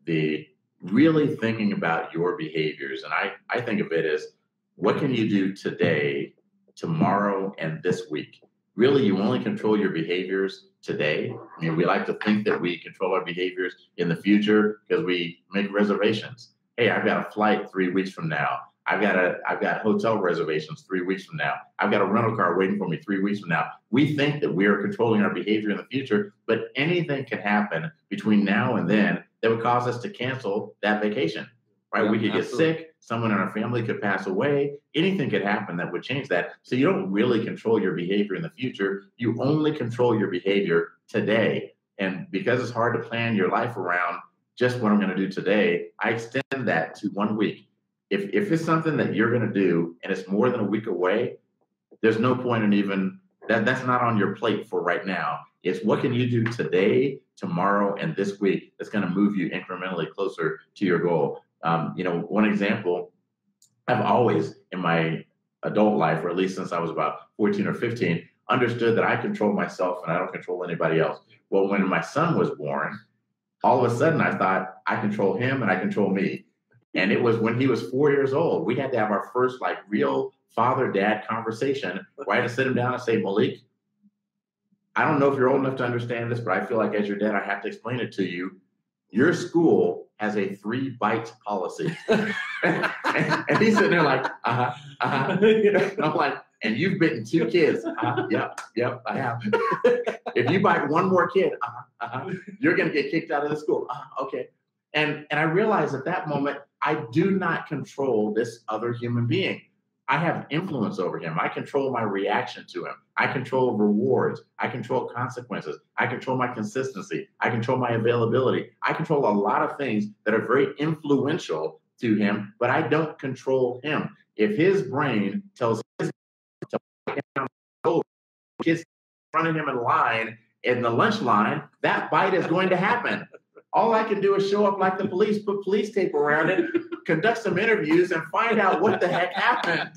the really thinking about your behaviors, and I think of it as what can you do today, tomorrow, and this week? Really, you only control your behaviors today. I mean, we like to think that we control our behaviors in the future because we make reservations. Hey, I've got a flight 3 weeks from now. I've got hotel reservations 3 weeks from now. I've got a rental car waiting for me 3 weeks from now. We think that we are controlling our behavior in the future, but anything can happen between now and then that would cause us to cancel that vacation, right? Yeah, we could absolutely. get sick. Someone in our family could pass away. Anything could happen that would change that. So you don't really control your behavior in the future. You only control your behavior today. And because it's hard to plan your life around just what I'm going to do today, I extend that to 1 week. If it's something that you're going to do and it's more than a week away, there's no point in even that's not on your plate for right now. It's what can you do today, tomorrow, and this week that's going to move you incrementally closer to your goal. One example, I've always in my adult life, or at least since I was about 14 or 15, understood that I control myself and I don't control anybody else. Well, when my son was born, all of a sudden I thought I control him and I control me. And it was when he was 4 years old, we had to have our first real father-dad conversation where I had to sit him down and say, Malik, I don't know if you're old enough to understand this, but I feel like as your dad, I have to explain it to you. Your school has a 3 bites policy. and he's sitting there like, And I'm like, And you've bitten 2 kids. Yep, I have. If you bite one more kid, you're going to get kicked out of the school. Okay. And I realized at that moment, I do not control this other human being. I have influence over him. I control my reaction to him. I control rewards. I control consequences. I control my consistency. I control my availability. I control a lot of things that are very influential to him, but I don't control him. If his brain tells his kids in front of him in line, in the lunch line, that bite is going to happen. All I can do is show up like the police, put police tape around it, conduct some interviews, and find out what the heck happened.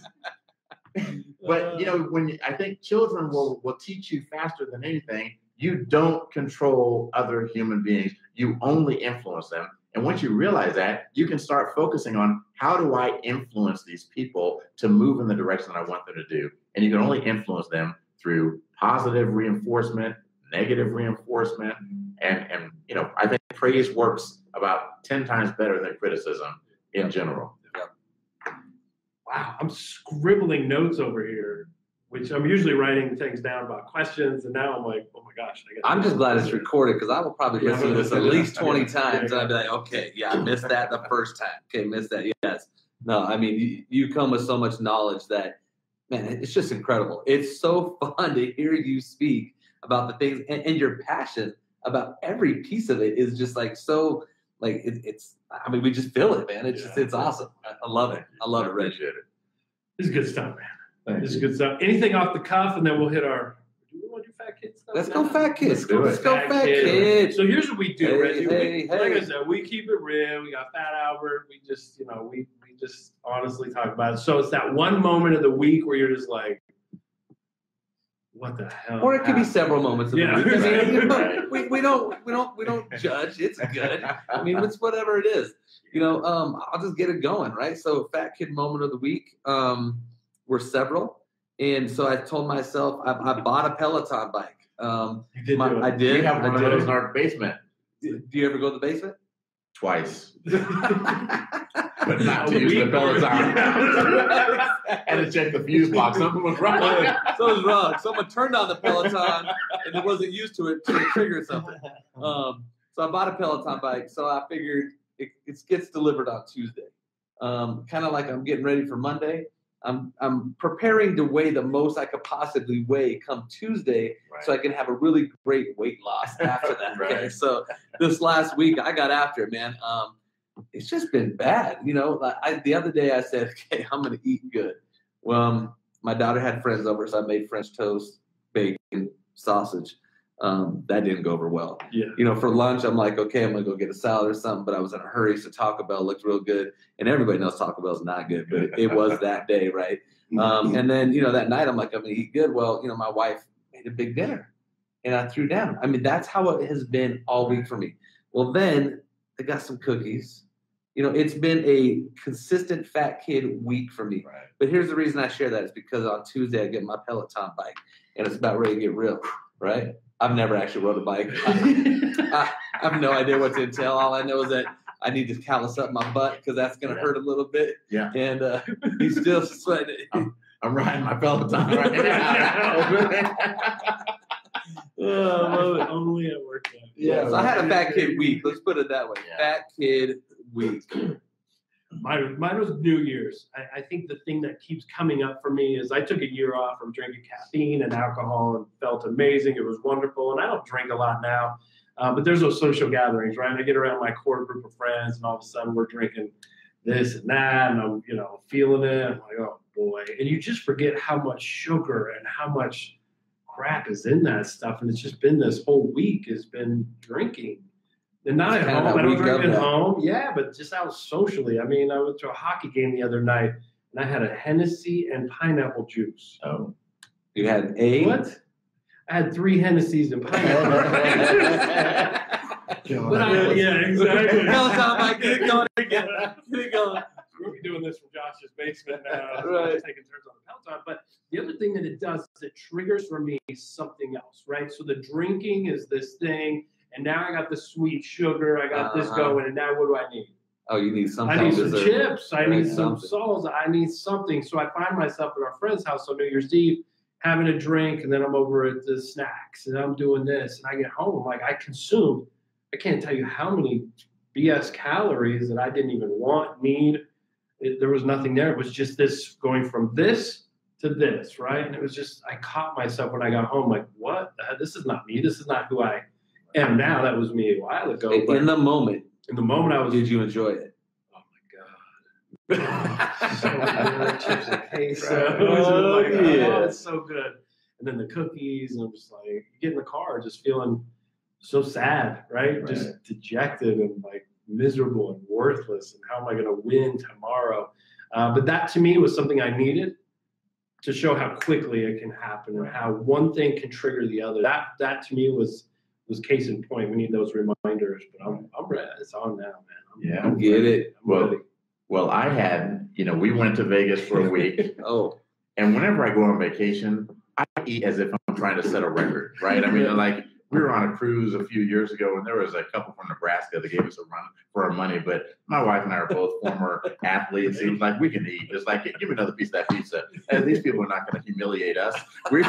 But I think children will teach you faster than anything. You don't control other human beings. You only influence them. And once you realize that, you can start focusing on how do I influence these people to move in the direction that I want them to do. And you can only influence them through positive reinforcement, negative reinforcement, and I think praise works about 10 times better than criticism in general. Wow, I'm scribbling notes over here, which I'm usually writing things down about questions, and now I'm like, oh my gosh. I'm just glad it's recorded because I will probably listen to this at least 20 times, and I'll be like, okay, yeah, I missed that the first time. Okay, missed that, yes. No, I mean, you come with so much knowledge that, man, it's just incredible. It's so fun to hear you speak about the things, and your passion about every piece of it is just like so, like it's. I mean, we just feel it, man. It's awesome. I love it. I love it, Reggie. This is good stuff, man. This is good stuff. Anything off the cuff, and then we'll hit our. Do we want to do fat kid stuff? Let's go, fat kids. Let's go, fat kid. Kid. So here's what we do, Reggie. Hey. Like I said, we keep it real. We got Fat Albert. We just, we just honestly talk about it. So it's that one moment of the week where you're just like, what the hell? Or it could be several moments of the week. Right. We don't judge. It's good. I mean, it's whatever it is. I'll just get it going, right? So fat kid moment of the week. Were several. And so I told myself I bought a Peloton bike. You did I did. We have one of those in our basement. Do you ever go to the basement? Twice. But not to use the Peloton. And to check the fuse box. Something was wrong. Something was wrong. Someone turned on the Peloton and it wasn't used to it to trigger something. So I bought a Peloton bike. So I figured it gets delivered on Tuesday. Kind of like I'm getting ready for Monday. I'm preparing to weigh the most I could possibly weigh come Tuesday, so I can have a really great weight loss after that. Right. Okay, so this last week I got after it, man. It's just been bad. The other day I said, okay, I'm going to eat good. Well, my daughter had friends over, so I made French toast, bacon, sausage. That didn't go over well. Yeah. For lunch, I'm like, okay, I'm going to go get a salad or something, but I was in a hurry, so Taco Bell looked real good. And everybody knows Taco Bell's not good, but it was that day, right? And then, that night, I'm like, I'm going to eat good. Well, my wife made a big dinner, and I threw down. I mean, that's how it has been all week for me. Well, then I got some cookies. It's been a consistent fat kid week for me. Right. But here's the reason I share that is because on Tuesday I get my Peloton bike, and it's about ready to get real, right? I've never actually rode a bike. I have no idea what to entail. All I know is that I need to callus up my butt because that's going to hurt a little bit. Yeah. And he's still sweating. I'm riding my Peloton right now. Only at work. Yeah, so I had a fat kid week. Let's put it that way. Yeah. Fat kid week. Mine was New Year's. I think the thing that keeps coming up for me is I took a year off from drinking caffeine and alcohol and felt amazing. It was wonderful. And I don't drink a lot now, but there's those social gatherings, right? I get around my core group of friends and all of a sudden we're drinking this and that and I'm, feeling it. I'm like, oh boy. And you just forget how much sugar and how much crap is in that stuff. And it's just been this whole week has been drinking. And not at home. I don't drink at home. Yeah, but just out socially. I mean, I went to a hockey game the other night, and I had a Hennessy and pineapple juice. Oh. You had a? What? I had 3 Hennessy's and pineapple juice. Yeah, exactly. Peloton bike, get it going again. Get it going. We'll be doing this from Josh's basement now. Right. Taking turns on the Peloton. But the other thing that it does is it triggers for me something else, right? So the drinking is this thing. And now I got the sweet sugar. I got this going. And now what do I need? Oh, you need something. I need some dessert. chips. I need some something. sauce. I need something. So I find myself at our friend's house on New Year's Eve having a drink, and then I'm over at the snacks, and I'm doing this, and I get home, like I consumed, I can't tell you how many BS calories that I didn't even want, need. There was nothing there. It was just this going from this to this, right? And it was just, I caught myself when I got home, like, what? This is not me. This is not who I am now. That was me a while ago. In the moment, I was. Did you enjoy it? Oh my God. So good. Chips and queso. Oh, Like, yeah. oh, it's so good. And then the cookies, and I'm just like, you get in the car just feeling so sad, right? Just dejected and like miserable and worthless. And how am I going to win tomorrow? But that to me was something I needed to show how quickly it can happen and how one thing can trigger the other. That to me was case in point. We need those reminders. But I'm ready. It's on now, man. I'm Get it. Well, I had, we went to Vegas for a week. Oh. And whenever I go on vacation, I eat as if I'm trying to set a record, right? I mean, like, we were on a cruise a few years ago, and there was a couple from Nebraska that gave us a run for our money. But my wife and I are both former athletes. It was like, we can eat. It's like, give me another piece of that pizza. And these people are not going to humiliate us. But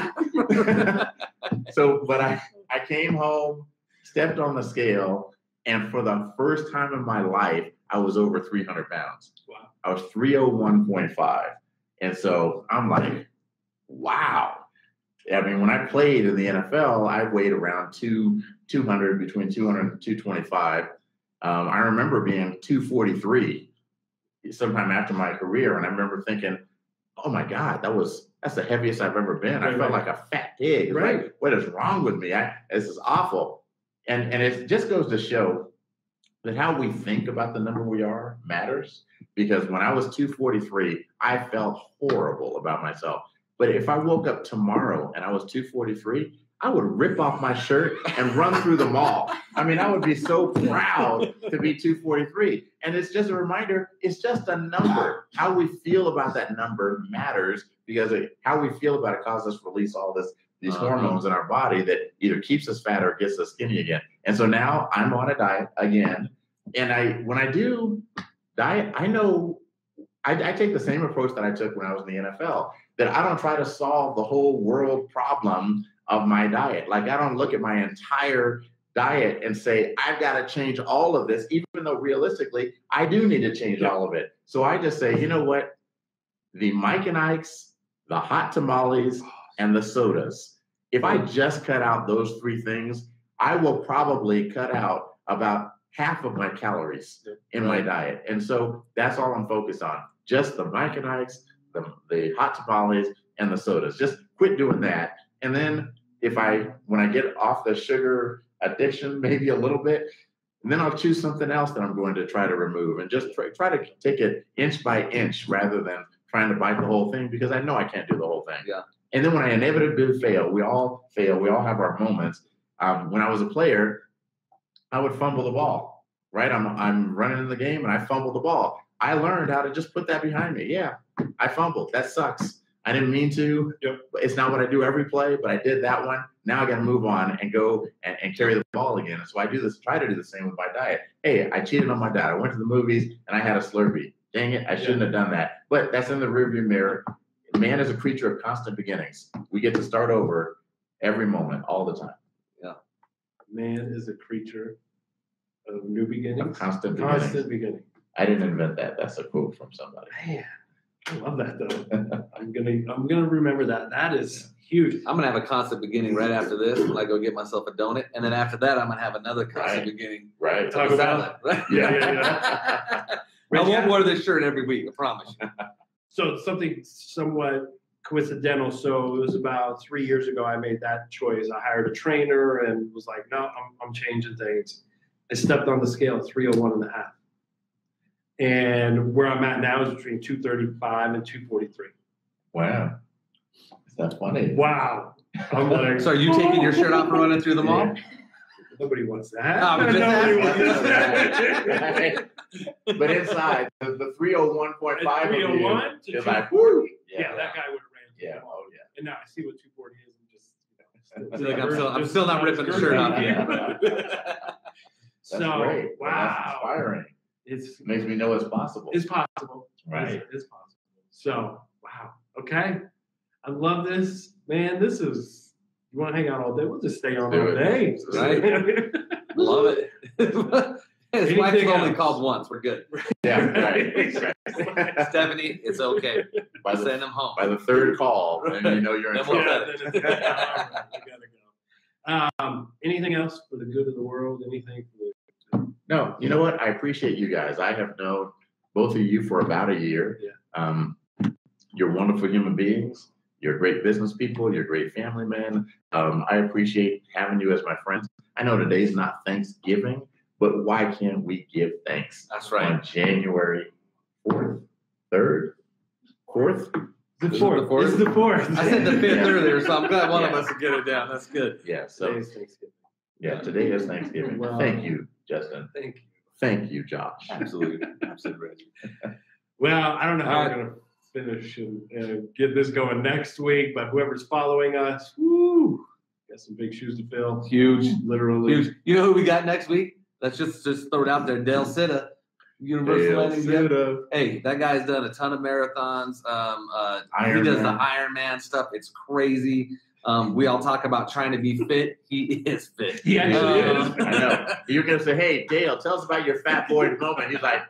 I came home, stepped on the scale, and for the first time in my life, I was over 300 pounds. Wow. I was 301.5. And so I'm like, wow. I mean, when I played in the NFL, I weighed around 200, between 200 and 225. I remember being 243 sometime after my career. And I remember thinking, oh my God, that's the heaviest I've ever been. I felt like a fat pig. Right. Like, what is wrong with me? This is awful. And it just goes to show that how we think about the number we are matters. Because when I was 243, I felt horrible about myself. But if I woke up tomorrow and I was 243, I would rip off my shirt and run through the mall. I mean, I would be so proud to be 243. And it's just a reminder, it's just a number. How we feel about that number matters, because how we feel about it causes us to release all these hormones in our body that either keeps us fat or gets us skinny again. And so now I'm on a diet again. And when I do diet, I know I take the same approach that I took when I was in the NFL, that I don't try to solve the whole world problem of my diet. Like, I don't look at my entire diet and say, I've got to change all of this, even though realistically, I do need to change all of it. So I just say, you know what? The Mike and Ike's, the hot tamales, and the sodas. If I just cut out those three things, I will probably cut out about half of my calories in my diet. And so that's all I'm focused on. Just the Mike and Ike's, the hot tamales, and the sodas. Just quit doing that. And then when I get off the sugar addiction, maybe a little bit, and then I'll choose something else that I'm going to try to remove, and just try to take it inch by inch rather than trying to bite the whole thing, because I know I can't do the whole thing. Yeah. And then when I inevitably fail, we all fail. We all have our moments. When I was a player, I would fumble the ball, right? I'm running in the game and I fumble the ball. I learned how to just put that behind me. Yeah, I fumbled. That sucks. I didn't mean to. Yep. It's not what I do every play, but I did that one. Now I got to move on and go and carry the ball again. And so I try to do the same with my diet. Hey, I cheated on my diet. I went to the movies and I had a Slurpee. Dang it, I shouldn't have done that. But that's in the rearview mirror. Man is a creature of constant beginnings. We get to start over every moment, all the time. Yeah. Man is a creature of new beginnings. Of constant beginnings. Constant beginning. I didn't invent that. That's a quote from somebody. Man, I love that though. I'm gonna remember that. That is huge. I'm gonna have a constant beginning right after this when I go get myself a donut, and then after that I'm gonna have another constant beginning. Right. Talk a about salad. Right? Yeah. I won't wear this shirt every week. I promise you. So something somewhat coincidental. So it was about 3 years ago I made that choice. I hired a trainer and was like, no, I'm changing things. I stepped on the scale at 301.5. And where I'm at now is between 235 and 243. Wow. Is that funny? Wow. I'm like, So are you taking your shirt off and running through the mall? Nobody wants that. Oh, but Nobody wants that. But inside, the 301.5 301 is like, whoo. Yeah, that guy would have ran. Yeah, oh yeah. And now I see what 240 is and just, Like I'm still not ripping the shirt off. Yeah. That's So, great. wow. That's inspiring. It makes me know it's possible. It's possible. Right. It's possible. So, wow. Okay. I love this. Man, this is, you want to hang out all day? We'll just stay on all day. Right. Love it. His wife's only called once. We're good. Yeah, right. Stephanie, it's okay. Send him home. By the third call, then you know you're in trouble. We gotta go. Anything else for the good of the world? Anything for the... No, you know what? I appreciate you guys. I have known both of you for about a year. Yeah. You're wonderful human beings. You're great business people. You're great family men. I appreciate having you as my friends. I know today's not Thanksgiving, but why can't we give thanks? That's right. On January 4th, 3rd, 4th? The 4th. It's the 4th. I said the 5th earlier, so I'm glad one of us will get it down. That's good. Yeah. So today is Thanksgiving. Yeah, today is Thanksgiving. Well, thank you, Justin. Thank you. Thank you, Josh. Absolutely. Absolutely, Reggie. Well, I don't know how we're going to finish and get this going next week, but whoever's following us, woo, got some big shoes to fill. Huge. Literally. Huge. You know who we got next week? Let's just throw it out there. Dale Sitta. Universal Landing Gym. Hey, that guy's done a ton of marathons. He does the Ironman stuff. It's crazy. We all talk about trying to be fit. He is fit. He actually is. I know. You're going to say, hey, Dale, tell us about your fat boy moment. He's like,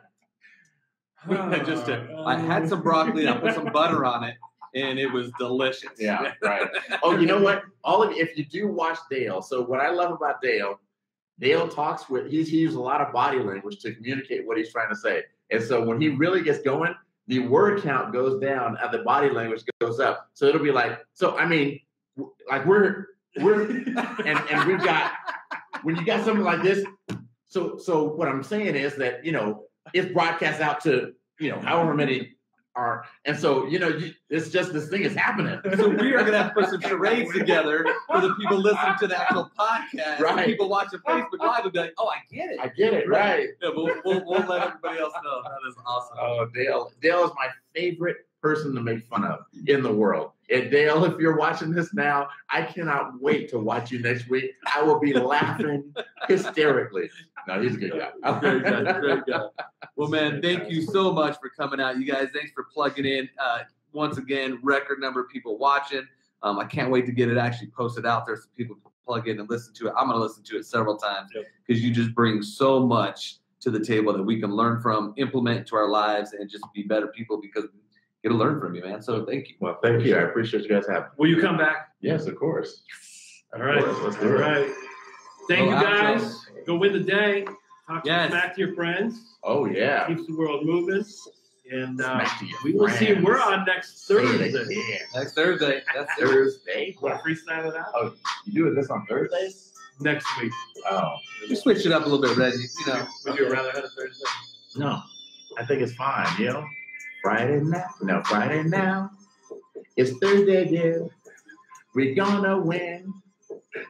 I had some broccoli. I put some butter on it, and it was delicious. Yeah, right. Oh, you know what? All of you, if you do watch Dale, so what I love about Dale talks with, he uses a lot of body language to communicate what he's trying to say. And so when he really gets going, the word count goes down and the body language goes up. So it'll be like, so I mean, like we're and we've got, when you got something like this, so what I'm saying is that, you know, it's broadcast out to, you know, however many are, and so, you know, it's just, this thing is happening. So we are going to have to put some charades together for the people listening to the actual podcast. Right. And people watching Facebook Live will be like, oh, I get it. I get it, right. Yeah, we'll let everybody else know. That is awesome. Oh, Dale is my favorite person to make fun of in the world. And Dale, if you're watching this now, I cannot wait to watch you next week. I will be laughing hysterically. No, he's a good guy. Great guy. Great guy. Well, man, thank you so much for coming out. You guys, thanks for plugging in. Once again, record number of people watching. I can't wait to get it actually posted out there so people can plug in and listen to it. I'm going to listen to it several times because you just bring so much to the table that we can learn from, implement into our lives, and just be better people because we get to learn from you, man. So thank you. Well, thank you. I appreciate you guys having me. Will you come back? Yes, of course. All right. Let's do it. All right. Thank you, guys. Go win the day. Talk smack to your friends. Oh, yeah. Keeps the world moving. And we will friends. see. We're on next Thursday. Next Thursday. That's Thursday. Want to freestyle it out? Oh, you doing this on Thursdays? Next week. Oh. We switch it up a little bit, Reggie. You know. Would you rather have a Thursday? No. I think it's fine, you know? Friday now. It's Thursday again. We're gonna win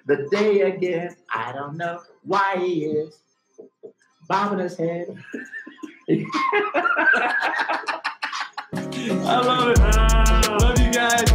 the day again. I don't know why he is bobbing his head. I love it. Love you guys.